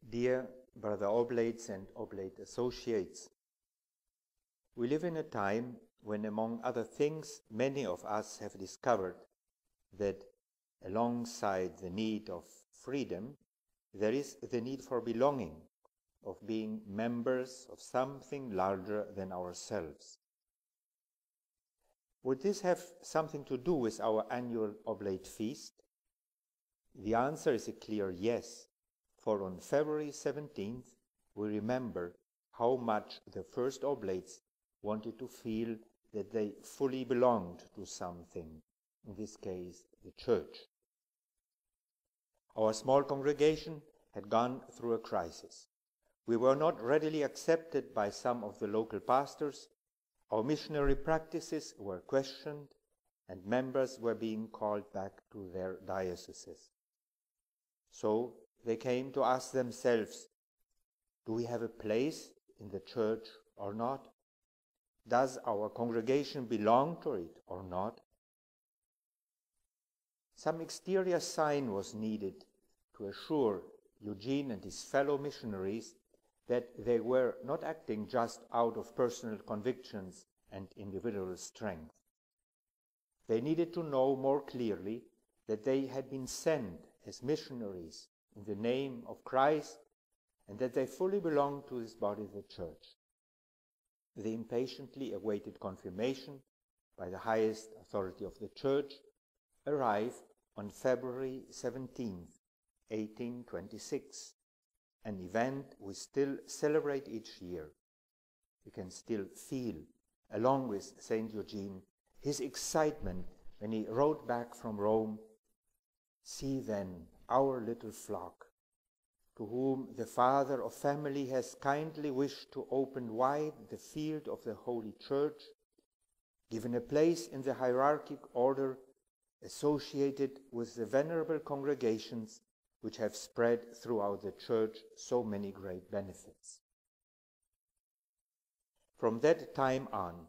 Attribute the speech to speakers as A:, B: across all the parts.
A: Dear Brother Oblates and Oblate Associates, we live in a time when, among other things, many of us have discovered that alongside the need of freedom, there is the need for belonging, of being members of something larger than ourselves. Would this have something to do with our annual Oblate Feast? The answer is a clear yes, for on February 17th we remember how much the first Oblates wanted to feel that they fully belonged to something, in this case the Church. Our small congregation had gone through a crisis. We were not readily accepted by some of the local pastors, our missionary practices were questioned, and members were being called back to their dioceses. So they came to ask themselves, do we have a place in the Church or not? Does our congregation belong to it or not? Some exterior sign was needed to assure Eugene and his fellow missionaries that they were not acting just out of personal convictions and individual strength. They needed to know more clearly that they had been sent as missionaries in the name of Christ and that they fully belonged to this body, the Church. The impatiently awaited confirmation by the highest authority of the Church arrived on February 17, 1826, an event we still celebrate each year. We can still feel, along with St. Eugene, his excitement when he wrote back from Rome, "See then our little flock, to whom the Father of family has kindly wished to open wide the field of the Holy Church, given a place in the hierarchic order associated with the venerable congregations which have spread throughout the Church so many great benefits." From that time on,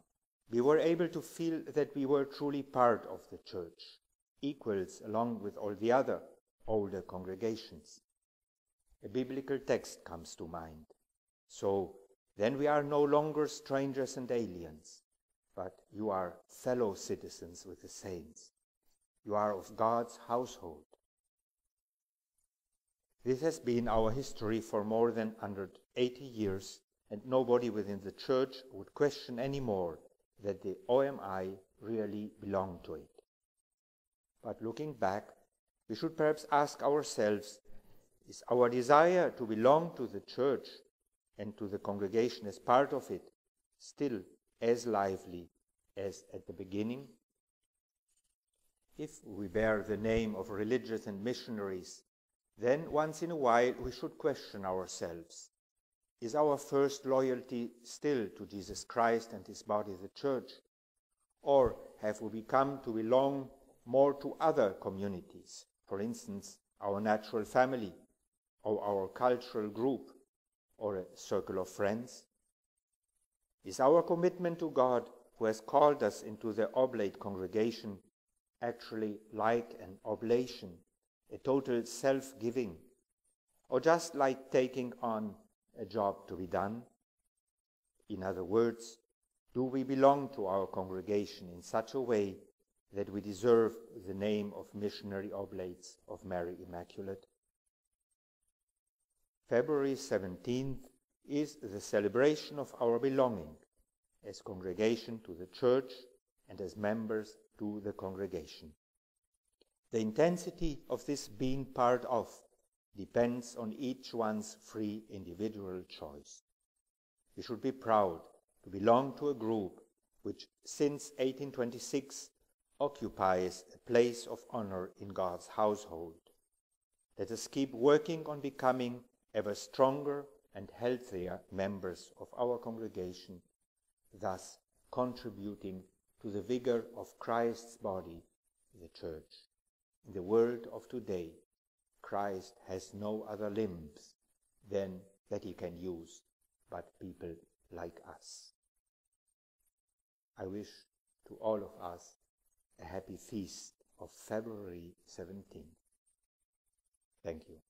A: we were able to feel that we were truly part of the Church, equals along with all the other older congregations. A biblical text comes to mind. So, then we are no longer strangers and aliens, but you are fellow citizens with the saints. You are of God's household. This has been our history for more than 180 years, and nobody within the Church would question anymore that the O.M.I. really belonged to it. But looking back, we should perhaps ask ourselves, is our desire to belong to the Church and to the congregation as part of it still as lively as at the beginning? If we bear the name of religious and missionaries, then once in a while we should question ourselves. Is our first loyalty still to Jesus Christ and his body, the Church? Or have we become to belong more to other communities, for instance, our natural family, or our cultural group, or a circle of friends? Is our commitment to God, who has called us into the oblate congregation, actually like an oblation, a total self-giving, or just like taking on a job to be done? In other words, do we belong to our congregation in such a way that we deserve the name of missionary oblates of Mary Immaculate? February 17th is the celebration of our belonging as congregation to the Church and as members to the congregation. The intensity of this being part of depends on each one's free individual choice. We should be proud to belong to a group which since 1826 occupies a place of honor in God's household. Let us keep working on becoming ever stronger and healthier members of our congregation, thus contributing to the vigor of Christ's body, the Church. In the world of today, Christ has no other limbs than that he can use, but people like us. I wish to all of us a happy feast of February 17th. Thank you.